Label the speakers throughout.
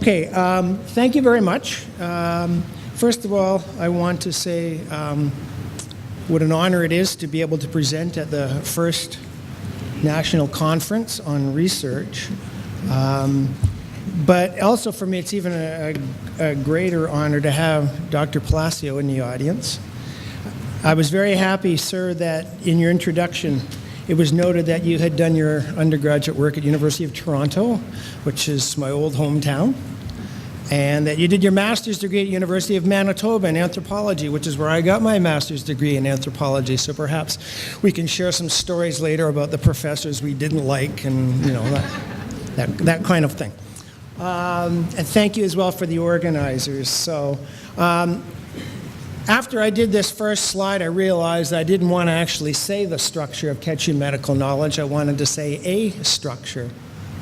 Speaker 1: Okay, thank you very much. First of all, I want to say what an honor it is to be able to present at the first National Conference on Research. But also for me, it's even a greater honor to have Dr. Palacio in the audience. I was very happy, sir, that in your introduction, it was noted that you had done your undergraduate work at University of Toronto, which is my old hometown, and that you did your master's degree at University of Manitoba in anthropology, which is where I got my master's degree in anthropology. So perhaps we can share some stories later about the professors we didn't like and, you know, that kind of thing. And thank you as well for the organizers. So after I did this first slide, I realized I didn't want to actually say the structure of Quechua medical knowledge. I wanted to say a structure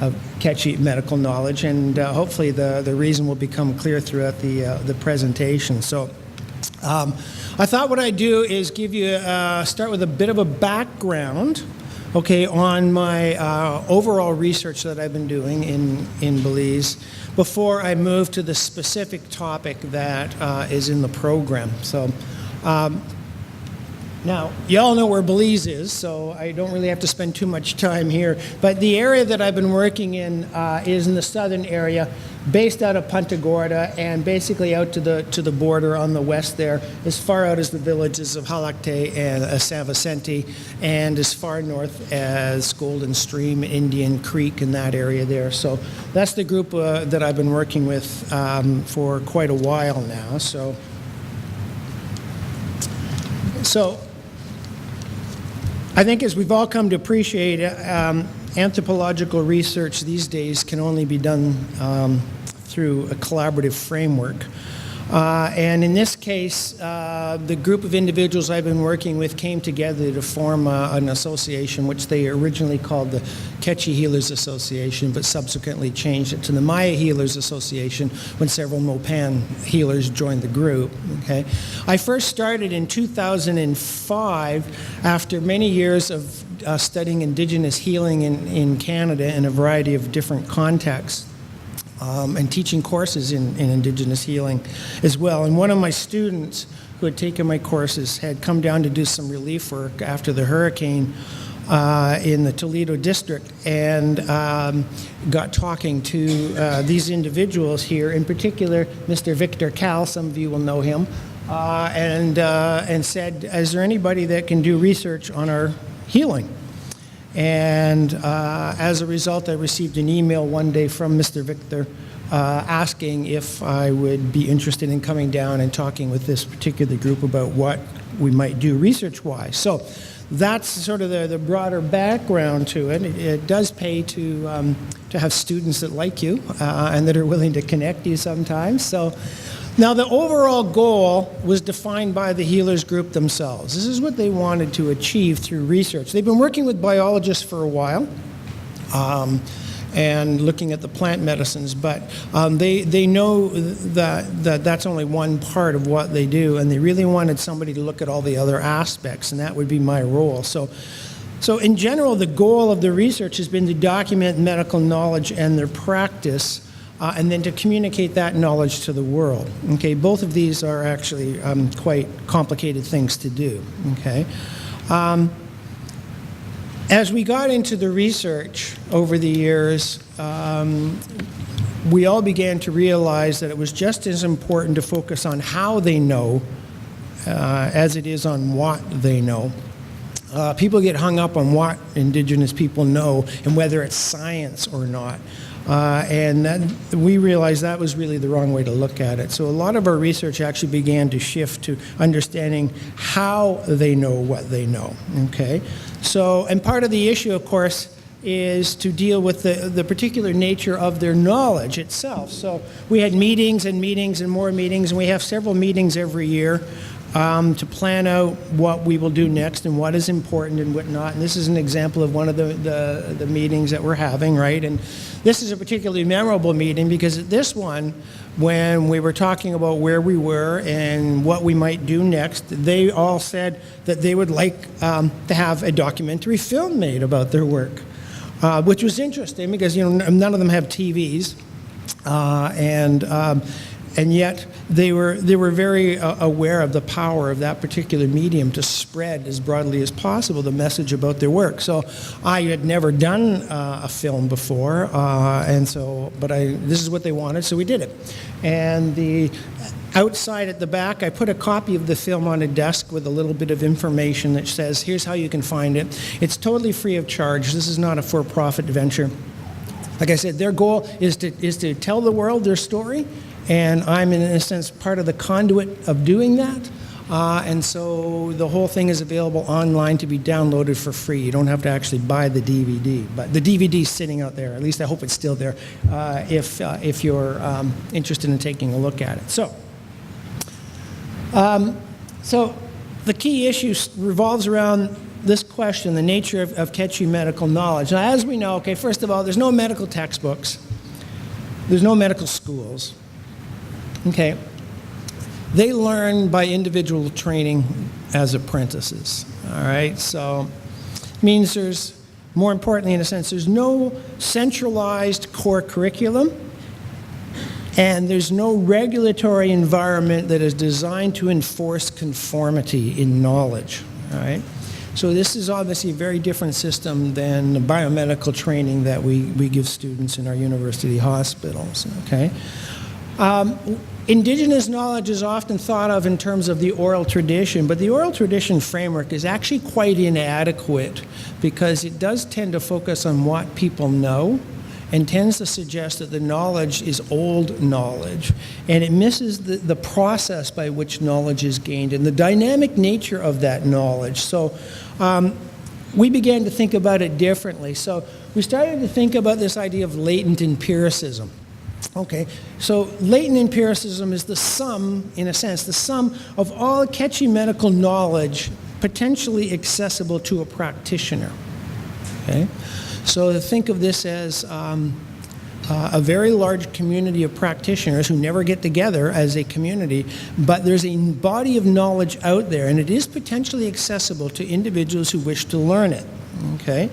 Speaker 1: of Quechua medical knowledge, and hopefully the reason will become clear throughout the presentation. So I thought what I'd do is give you, start with a bit of a background, okay, on my overall research that I've been doing in Belize before I move to the specific topic that is in the program. So now, you all know where Belize is, so I don't really have to spend too much time here. But the area that I've been working in is in the southern area, based out of Punta Gorda, and basically out to the border on the west there, as far out as the villages of Halacte and San Vicente, and as far north as Golden Stream, Indian Creek, in that area there. So that's the group that I've been working with for quite a while now. So I think as we've all come to appreciate, anthropological research these days can only be done through a collaborative framework. And in this case, the group of individuals I've been working with came together to form an association, which they originally called the Quechua Healers Association, but subsequently changed it to the Maya Healers Association when several Mopan healers joined the group. Okay, I first started in 2005 after many years of studying Indigenous healing in Canada in a variety of different contexts. And teaching courses in Indigenous healing as well. And one of my students who had taken my courses had come down to do some relief work after the hurricane in the Toledo District, and got talking to these individuals here, in particular Mr. Victor Cal, some of you will know him, and said, is there anybody that can do research on our healing? And as a result, I received an email one day from Mr. Victor asking if I would be interested in coming down and talking with this particular group about what we might do research-wise. So that's sort of the broader background to it. It does pay to have students that like you and that are willing to connect you sometimes. So now, the overall goal was defined by the healers group themselves. This is what they wanted to achieve through research. They've been working with biologists for a while and looking at the plant medicines, but they know that that's only one part of what they do, and they really wanted somebody to look at all the other aspects, and that would be my role. So in general, the goal of the research has been to document medical knowledge and their practice, and then to communicate that knowledge to the world. Okay, both of these are actually quite complicated things to do. Okay, as we got into the research over the years, we all began to realize that it was just as important to focus on how they know as it is on what they know. People get hung up on what Indigenous people know and whether it's science or not. And we realized that was really the wrong way to look at it. So a lot of our research actually began to shift to understanding how they know what they know, okay? So, and part of the issue, of course, is to deal with the particular nature of their knowledge itself. So we had meetings and meetings and more meetings, and we have several meetings every year to plan out what we will do next and what is important and what not. And this is an example of one of the meetings that we're having, right? And this is a particularly memorable meeting because at this one, when we were talking about where we were and what we might do next, they all said that they would like to have a documentary film made about their work, which was interesting because, you know, none of them have TVs. And yet they were very aware of the power of that particular medium to spread as broadly as possible the message about their work. So I had never done a film before, but this is what they wanted, so we did it. And outside at the back, I put a copy of the film on a desk with a little bit of information that says, here's how you can find it. It's totally free of charge. This is not a for-profit venture. Like I said, their goal is to tell the world their story, and I'm, in a sense, part of the conduit of doing that. And so the whole thing is available online to be downloaded for free. You don't have to actually buy the DVD. But the DVD is sitting out there. At least I hope it's still there if you're interested in taking a look at it. So the key issue revolves around this question, the nature of Quechua medical knowledge. Now, as we know, okay, first of all, there's no medical textbooks. There's no medical schools. Okay. They learn by individual training as apprentices. All right. So it means there's, more importantly, in a sense, there's no centralized core curriculum, and there's no regulatory environment that is designed to enforce conformity in knowledge. All right. So this is obviously a very different system than the biomedical training that we give students in our university hospitals, okay? Indigenous knowledge is often thought of in terms of the oral tradition, but the oral tradition framework is actually quite inadequate because it does tend to focus on what people know and tends to suggest that the knowledge is old knowledge, and it misses the process by which knowledge is gained and the dynamic nature of that knowledge. So we began to think about it differently. So we started to think about this idea of latent empiricism. Okay, so latent empiricism is the sum, in a sense, the sum of all Quechua medical knowledge potentially accessible to a practitioner. Okay? So think of this as a very large community of practitioners who never get together as a community, but there's a body of knowledge out there, and it is potentially accessible to individuals who wish to learn it. Okay?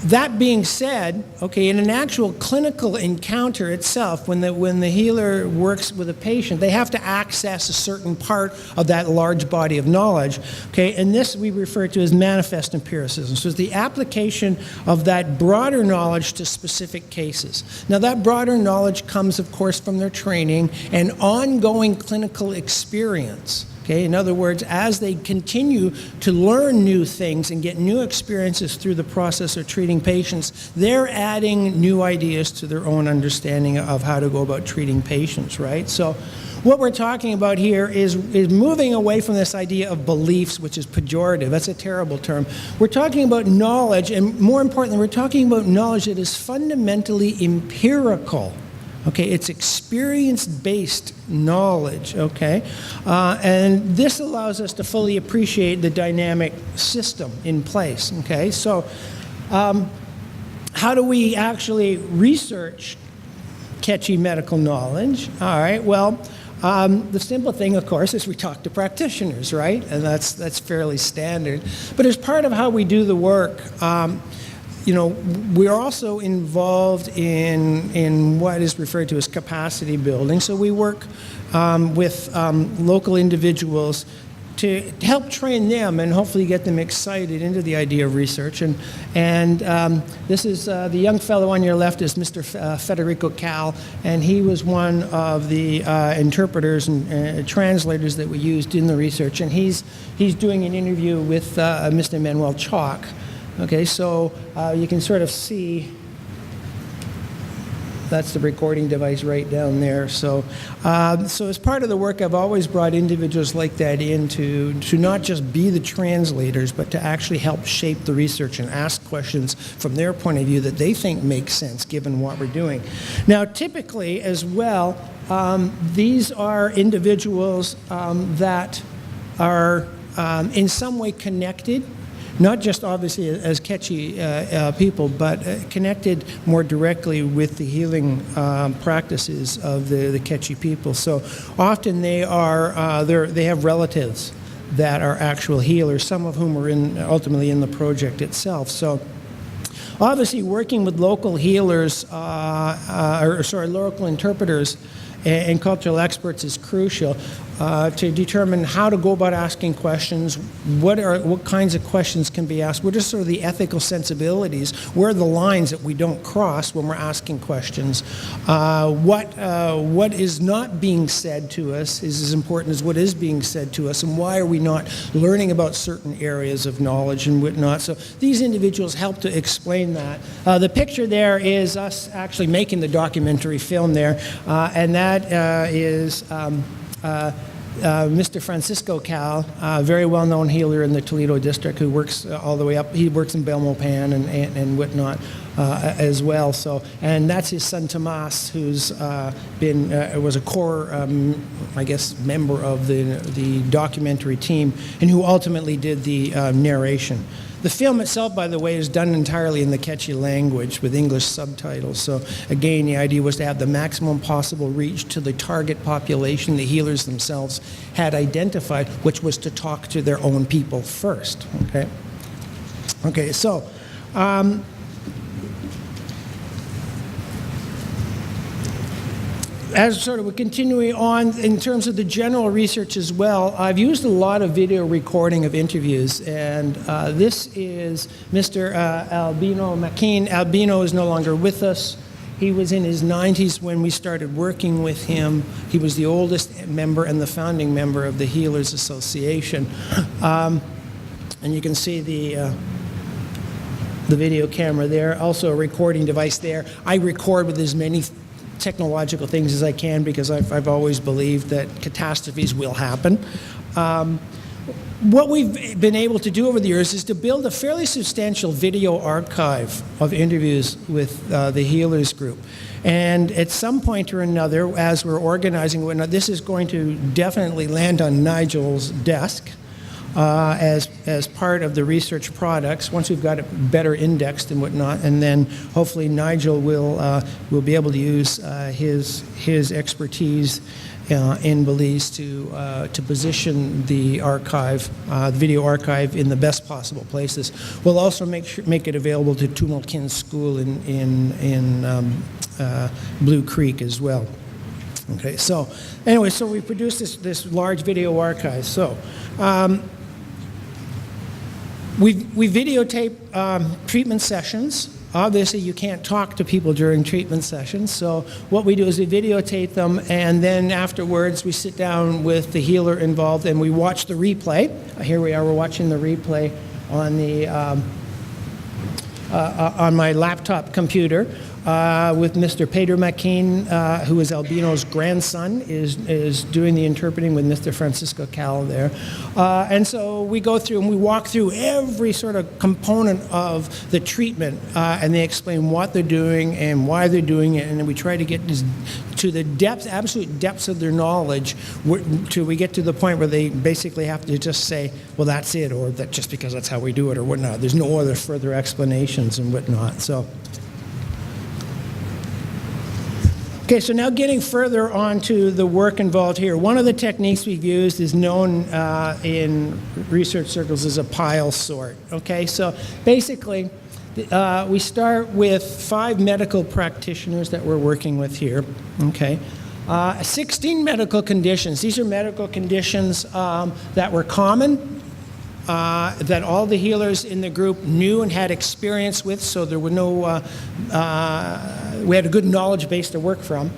Speaker 1: That being said, okay, in an actual clinical encounter itself, when the healer works with a patient, they have to access a certain part of that large body of knowledge, okay, and this we refer to as manifest empiricism. So it's the application of that broader knowledge to specific cases. Now that broader knowledge comes, of course, from their training and ongoing clinical experience. Okay, in other words, as they continue to learn new things and get new experiences through the process of treating patients, they're adding new ideas to their own understanding of how to go about treating patients, right? So what we're talking about here is moving away from this idea of beliefs, which is pejorative. That's a terrible term. We're talking about knowledge, and more importantly, we're talking about knowledge that is fundamentally empirical. Okay, it's experience-based knowledge, okay? And this allows us to fully appreciate the dynamic system in place, okay? So how do we actually research Quechua medical knowledge? All right, well, the simple thing, of course, is we talk to practitioners, right? And that's fairly standard. But as part of how we do the work, you know, we're also involved in what is referred to as capacity building. So we work with local individuals to help train them and hopefully get them excited into the idea of research. And this is the young fellow on your left is Mr. Federico Cal, and he was one of the interpreters and translators that we used in the research. And he's doing an interview with Mr. Manuel Chalk. Okay, so you can sort of see that's the recording device right down there. So as part of the work, I've always brought individuals like that in to not just be the translators, but to actually help shape the research and ask questions from their point of view that they think make sense given what we're doing. Now, typically as well, these are individuals that are in some way connected, not just obviously as Quechua people, but connected more directly with the healing practices of the Quechua people. So often they have relatives that are actual healers, some of whom are ultimately in the project itself. So obviously working with local healers, local interpreters and cultural experts is crucial to determine how to go about asking questions, what kinds of questions can be asked, what are sort of the ethical sensibilities, where are the lines that we don't cross when we're asking questions, what is not being said to us is as important as what is being said to us, and why are we not learning about certain areas of knowledge and whatnot. So these individuals help to explain that. The picture there is us actually making the documentary film there, and that is Mr. Francisco Cal, a very well-known healer in the Toledo District who works all the way up. He works in Belmopan and whatnot as well. So, and that's his son Tomas, who's was a core, I guess, member of the documentary team, and who ultimately did the narration. The film itself, by the way, is done entirely in the Quechua language with English subtitles. So again, the idea was to have the maximum possible reach to the target population the healers themselves had identified, which was to talk to their own people first. Okay. Okay. So. As sort of we're continuing on in terms of the general research as well, I've used a lot of video recording of interviews, and this is Mr. Albino McKean. Albino is no longer with us. He was in his 90s when we started working with him. He was the oldest member and the founding member of the Healers Association. And you can see the video camera there, also a recording device there. I record with as many technological things as I can because I've always believed that catastrophes will happen. What we've been able to do over the years is to build a fairly substantial video archive of interviews with the Healers group. And at some point or another, as we're organizing whatnot, this is going to definitely land on Nigel's desk as part of the research products once we've got it better indexed and whatnot, and then hopefully Nigel will be able to use his expertise in Belize to position the archive, the video archive, in the best possible places. We'll also make it available to Tumalkin School in Blue Creek as well. Okay, so anyway, so we produced this large video archive. So. We videotape treatment sessions. Obviously, you can't talk to people during treatment sessions, so what we do is we videotape them, and then afterwards we sit down with the healer involved and we watch the replay. Here we are, we're watching the replay on the on my laptop computer with Mr. Pedro McKean, who is Albino's grandson, is doing the interpreting with Mr. Francisco Cal there. And so we go through and we walk through every sort of component of the treatment, and they explain what they're doing and why they're doing it, and then we try to get to the depth, absolute depths of their knowledge, till we get to the point where they basically have to just say, well, that's it, or that just because that's how we do it, or whatnot. There's no other further explanations and whatnot. So. Okay, so now getting further onto the work involved here. One of the techniques we've used is known in research circles as a pile sort. Okay, so basically we start with 5 medical practitioners that we're working with here. Okay, 16 medical conditions. These are medical conditions that were common, that all the healers in the group knew and had experience with, so there were no, we had a good knowledge base to work from.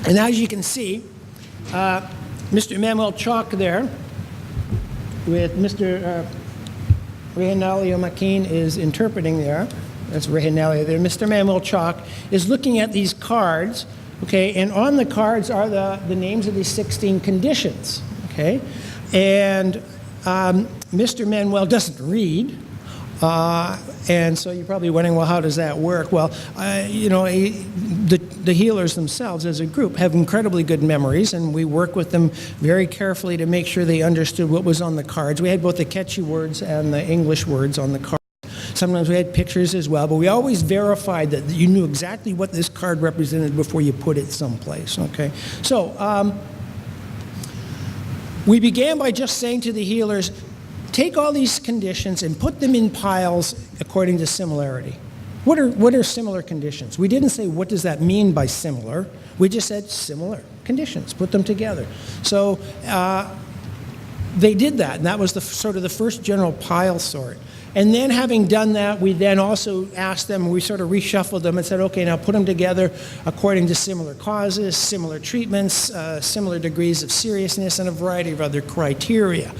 Speaker 1: And as you can see, Mr. Manuel Chalk there, with Mr. Rehinalio McKean is interpreting there. That's Rehinalio there. Mr. Manuel Chalk is looking at these cards, okay, and on the cards are the names of these 16 conditions, okay? And Mr. Manuel doesn't read, and so you're probably wondering, well, how does that work? Well, you know, the healers themselves as a group have incredibly good memories, and we work with them very carefully to make sure they understood what was on the cards. We had both the Quechua words and the English words on the card. Sometimes we had pictures as well, but we always verified that you knew exactly what this card represented before you put it someplace, okay? So, we began by just saying to the healers, take all these conditions and put them in piles according to similarity. What are similar conditions? We didn't say what does that mean by similar. We just said similar conditions, put them together. So they did that, and that was sort of the first general pile sort. And then having done that, we then also asked them, we sort of reshuffled them and said, okay, now put them together according to similar causes, similar treatments, similar degrees of seriousness, and a variety of other criteria.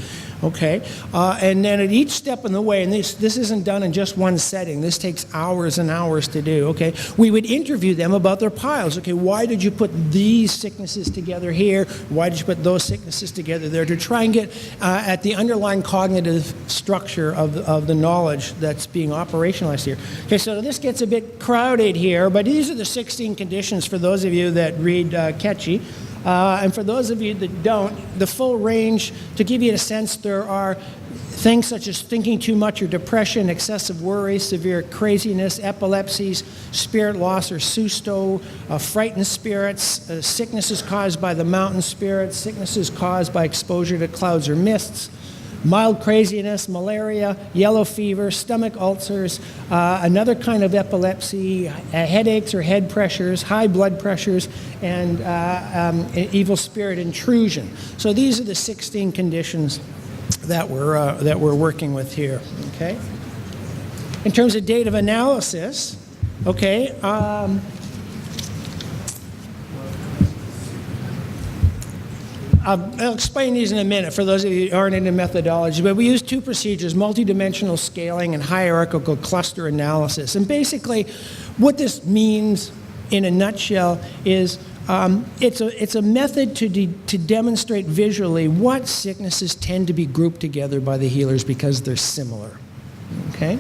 Speaker 1: Okay, and then at each step in the way, and this isn't done in just one setting, this takes hours and hours to do, okay, we would interview them about their piles. Okay, why did you put these sicknesses together here? Why did you put those sicknesses together there? To try and get at the underlying cognitive structure of the knowledge that's being operationalized here. Okay, so this gets a bit crowded here, but these are the 16 conditions for those of you that read Ketchy. And for those of you that don't, the full range, to give you a sense, there are things such as thinking too much or depression, excessive worry, severe craziness, epilepsies, spirit loss or susto, frightened spirits, sicknesses caused by the mountain spirits, sicknesses caused by exposure to clouds or mists, mild craziness, malaria, yellow fever, stomach ulcers, another kind of epilepsy, headaches or head pressures, high blood pressures, and evil spirit intrusion. So these are the 16 conditions that we're working with here. Okay. In terms of data analysis, okay. I'll explain these in a minute for those of you who aren't into methodology, but we use two procedures, multidimensional scaling and hierarchical cluster analysis. And basically, what this means in a nutshell is it's a method to demonstrate visually what sicknesses tend to be grouped together by the healers because they're similar. Okay?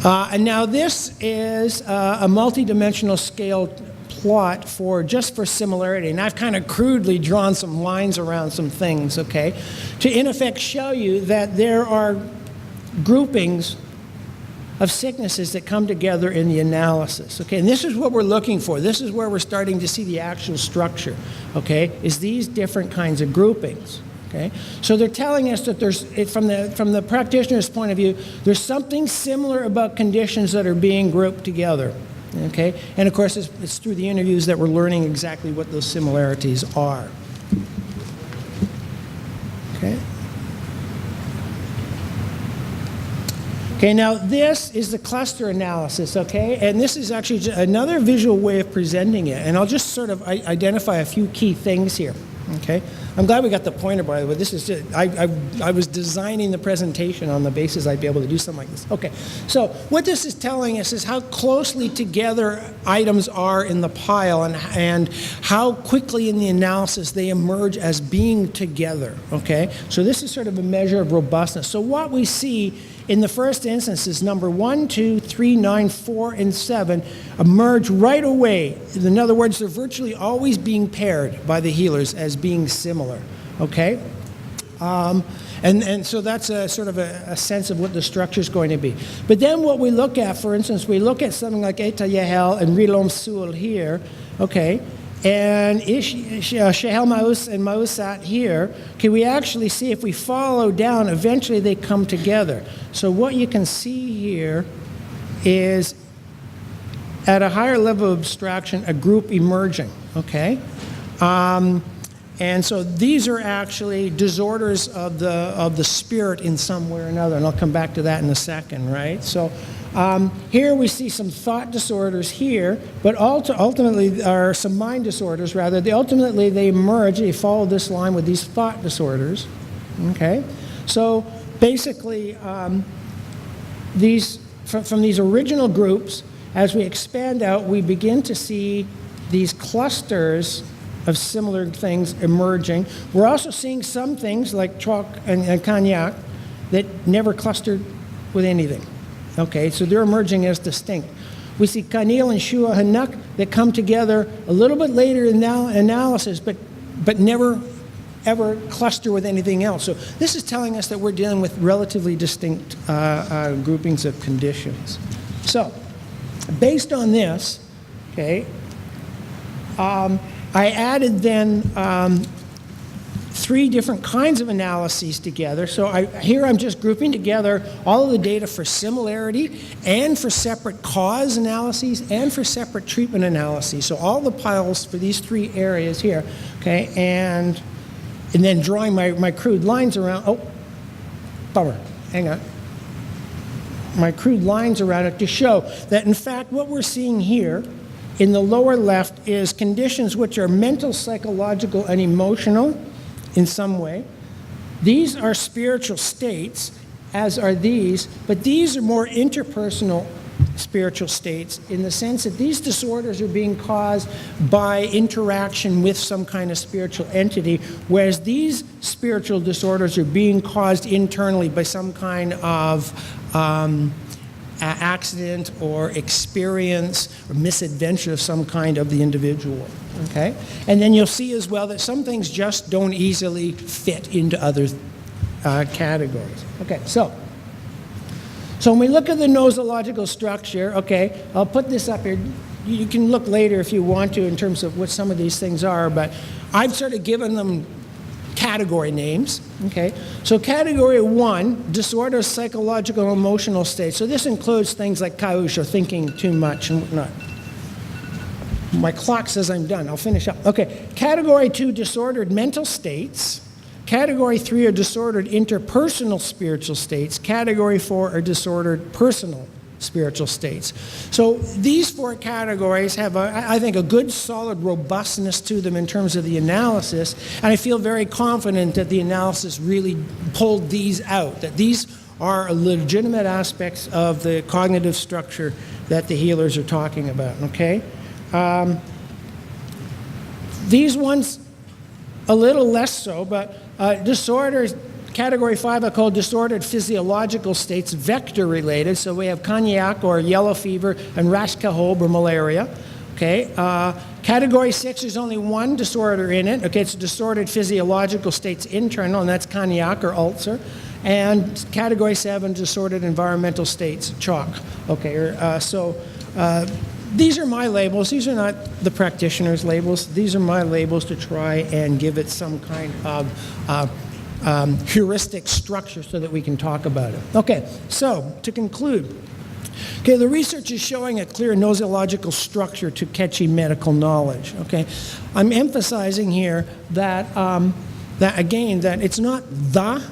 Speaker 1: And now this is a multidimensional scale plot for similarity, and I've kind of crudely drawn some lines around some things, okay, to in effect show you that there are groupings of sicknesses that come together in the analysis, okay, and this is what we're looking for. This is where we're starting to see the actual structure, okay, is these different kinds of groupings. Okay? So they're telling us that there's, from the practitioner's point of view, there's something similar about conditions that are being grouped together. Okay? And of course, it's through the interviews that we're learning exactly what those similarities are. Okay? Okay, now this is the cluster analysis, okay? And this is actually another visual way of presenting it. And I'll just sort of identify a few key things here, okay? I'm glad we got the pointer, by the way. This is just, I was designing the presentation on the basis I'd be able to do something like this. Okay, so what this is telling us is how closely together items are in the pile and how quickly in the analysis they emerge as being together, okay? So this is sort of a measure of robustness. So what we see in the first instance is number 1, 2, 3, 9, 4, and 7 emerge right away. In other words, they're virtually always being paired by the healers as being similar, okay? And so that's a sort of a sense of what the structure is going to be. But then what we look at, for instance, we look at something like Eta Yehel and Rilom Sul here, okay? And Shehel Maus and Mausat here, can we actually see if we follow down, eventually they come together. So what you can see here is at a higher level of abstraction, a group emerging, okay? And so these are actually disorders of the spirit in some way or another, and I'll come back to that in a second, right? So here we see some thought disorders here, but ultimately are some mind disorders rather. Ultimately they emerge, they follow this line with these thought disorders, okay? So basically from these original groups, as we expand out, we begin to see these clusters of similar things emerging. We're also seeing some things like chalk and cognac that never clustered with anything. Okay, so they're emerging as distinct. We see Kanil and Shua Hanuk that come together a little bit later in analysis, but never ever cluster with anything else. So this is telling us that we're dealing with relatively distinct groupings of conditions. So based on this, okay, I added then three different kinds of analyses together. So here I'm just grouping together all of the data for similarity and for separate cause analyses and for separate treatment analyses. So all the piles for these three areas here, okay, and then drawing my crude lines around, oh, bummer, hang on. My crude lines around it to show that in fact what we're seeing here in the lower left is conditions which are mental, psychological, and emotional in some way. These are spiritual states, as are these, but these are more interpersonal spiritual states in the sense that these disorders are being caused by interaction with some kind of spiritual entity, whereas these spiritual disorders are being caused internally by some kind of accident or experience or misadventure of some kind of the individual, okay? And then you'll see as well that some things just don't easily fit into other categories. Okay, so when we look at the nosological structure, okay, I'll put this up here. You can look later if you want to in terms of what some of these things are, but I've sort of given them category names, okay? So category 1, disorders, psychological, emotional states. So this includes things like kaush, or thinking too much and whatnot. My clock says I'm done. I'll finish up. Okay, category 2, disordered mental states. Category 3 are disordered interpersonal spiritual states. Category 4 are disordered personal spiritual states. So these 4 categories have, I think, a good, solid robustness to them in terms of the analysis, and I feel very confident that the analysis really pulled these out, that these are legitimate aspects of the cognitive structure that the healers are talking about, okay? These ones, a little less so, but disorders, category 5 are called disordered physiological states, vector-related. So we have cognac or yellow fever and rash-cahob or malaria. Okay. Category 6, there's only one disorder in it. Okay, it's disordered physiological states internal, and that's cognac or ulcer. And category 7, disordered environmental states, chalk. Okay, these are my labels. These are not the practitioner's labels. These are my labels to try and give it some kind of heuristic structure so that we can talk about it. Okay, so to conclude, okay, the research is showing a clear nosological structure to catchy medical knowledge. Okay, I'm emphasizing here that that it's not the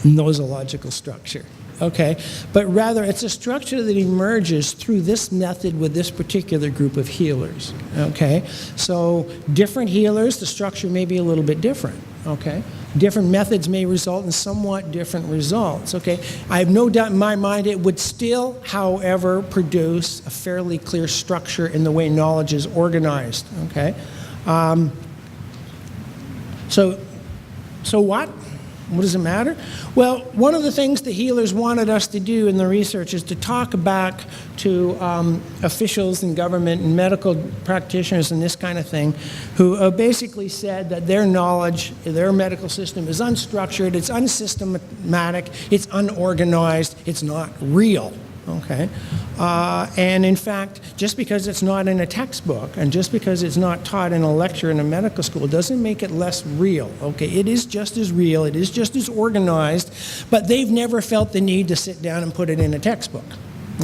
Speaker 1: nosological structure. Okay, but rather it's a structure that emerges through this method with this particular group of healers. Okay, so different healers, the structure may be a little bit different. Okay, different methods may result in somewhat different results. Okay, I have no doubt in my mind it would still, however, produce a fairly clear structure in the way knowledge is organized. Okay, so what? What does it matter? Well, one of the things the healers wanted us to do in the research is to talk back to officials in government and medical practitioners and this kind of thing who basically said that their knowledge, their medical system is unstructured, it's unsystematic, it's unorganized, it's not real. Okay, and in fact, just because it's not in a textbook and just because it's not taught in a lecture in a medical school doesn't make it less real. Okay, it is just as real, it is just as organized, but they've never felt the need to sit down and put it in a textbook.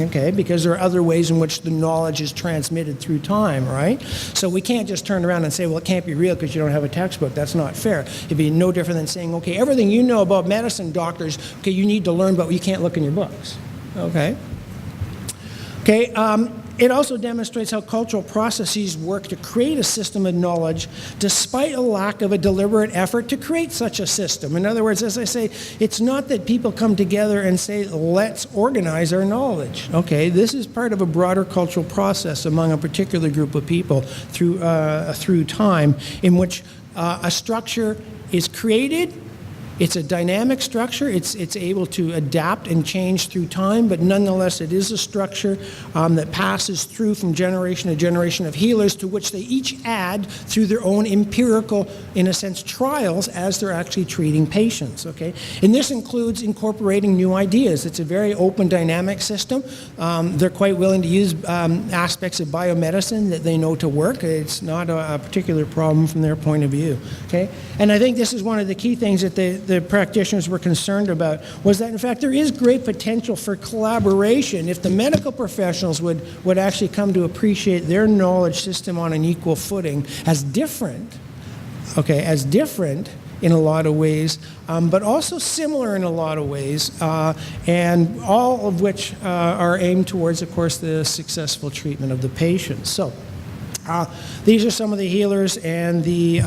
Speaker 1: Okay, because there are other ways in which the knowledge is transmitted through time, right? So we can't just turn around and say, well, it can't be real because you don't have a textbook. That's not fair. It'd be no different than saying, okay, everything you know about medicine, doctors, okay, you need to learn, but you can't look in your books. Okay. Okay, it also demonstrates how cultural processes work to create a system of knowledge despite a lack of a deliberate effort to create such a system. In other words, as I say, it's not that people come together and say, let's organize our knowledge. Okay, this is part of a broader cultural process among a particular group of people through time in which a structure is created It's a dynamic structure. It's able to adapt and change through time, but nonetheless, it is a structure that passes through from generation to generation of healers, to which they each add through their own empirical, in a sense, trials as they're actually treating patients, okay? And this includes incorporating new ideas. It's a very open, dynamic system. They're quite willing to use aspects of biomedicine that they know to work. It's not a particular problem from their point of view, okay? And I think this is one of the key things that the practitioners were concerned about, was that in fact there is great potential for collaboration if the medical professionals would actually come to appreciate their knowledge system on an equal footing as different in a lot of ways, but also similar in a lot of ways, and all of which are aimed towards, of course, the successful treatment of the patient. So these are some of the healers and the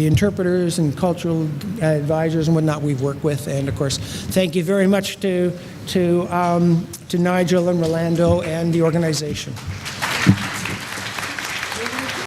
Speaker 1: interpreters and cultural advisors and whatnot we've worked with. And of course, thank you very much to Nigel and Rolando and the organization.